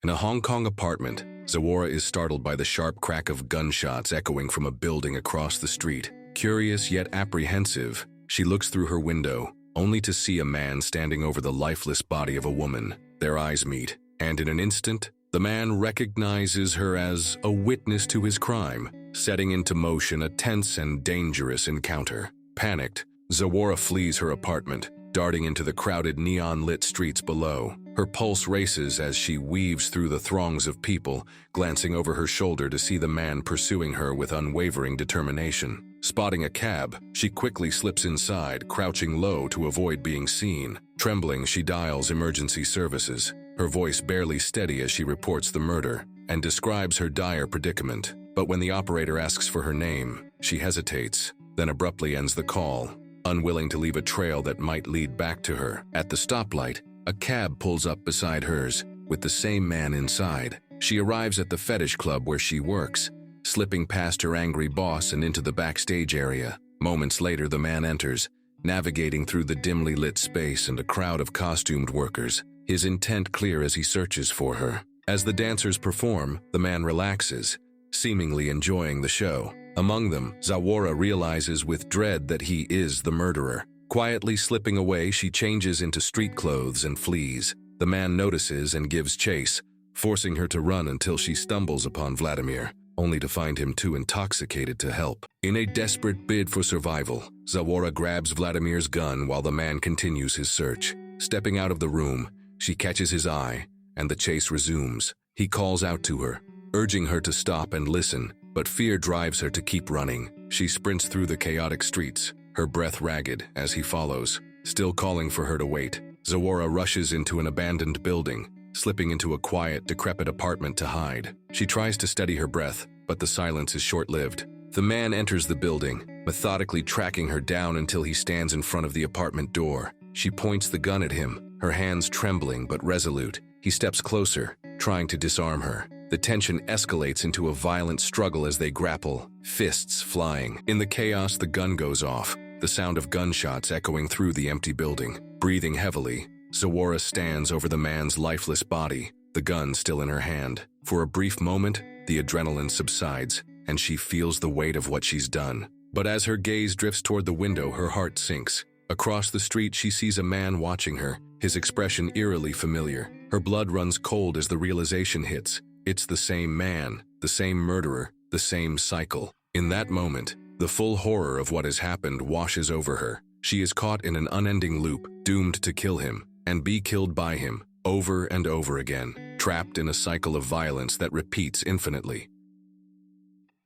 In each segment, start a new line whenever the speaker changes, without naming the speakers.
In a Hong Kong apartment, Zawara is startled by the sharp crack of gunshots echoing from a building across the street. Curious yet apprehensive, she looks through her window, only to see a man standing over the lifeless body of a woman. Their eyes meet, and in an instant, the man recognizes her as a witness to his crime, setting into motion a tense and dangerous encounter. Panicked, Zawara flees her apartment, darting into the crowded neon-lit streets below. Her pulse races as she weaves through the throngs of people, glancing over her shoulder to see the man pursuing her with unwavering determination. Spotting a cab, she quickly slips inside, crouching low to avoid being seen. Trembling, she dials emergency services, her voice barely steady as she reports the murder and describes her dire predicament. But when the operator asks for her name, she hesitates, then abruptly ends the call, unwilling to leave a trail that might lead back to her. At the stoplight, a cab pulls up beside hers, with the same man inside. She arrives at the fetish club where she works, slipping past her angry boss and into the backstage area. Moments later, the man enters, navigating through the dimly lit space and a crowd of costumed workers, his intent clear as he searches for her. As the dancers perform, the man relaxes, seemingly enjoying the show. Among them, Zawara realizes with dread that he is the murderer. Quietly slipping away, she changes into street clothes and flees. The man notices and gives chase, forcing her to run until she stumbles upon Vladimir, only to find him too intoxicated to help. In a desperate bid for survival, Zawara grabs Vladimir's gun while the man continues his search. Stepping out of the room, she catches his eye, and the chase resumes. He calls out to her, urging her to stop and listen, but fear drives her to keep running. She sprints through the chaotic streets, her breath ragged as he follows, still calling for her to wait. Zawara rushes into an abandoned building, slipping into a quiet, decrepit apartment to hide. She tries to steady her breath, but the silence is short-lived. The man enters the building, methodically tracking her down until he stands in front of the apartment door. She points the gun at him, her hands trembling but resolute. He steps closer, trying to disarm her. The tension escalates into a violent struggle as they grapple, fists flying. In the chaos, the gun goes off, the sound of gunshots echoing through the empty building. Breathing heavily, Zawara stands over the man's lifeless body, the gun still in her hand. For a brief moment, the adrenaline subsides, and she feels the weight of what she's done. But as her gaze drifts toward the window, her heart sinks. Across the street, she sees a man watching her, his expression eerily familiar. Her blood runs cold as the realization hits. It's the same man, the same murderer, the same cycle. In that moment, the full horror of what has happened washes over her. She is caught in an unending loop, doomed to kill him, and be killed by him, over and over again, trapped in a cycle of violence that repeats infinitely.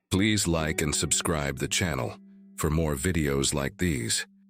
Please like and subscribe the channel for more videos like these.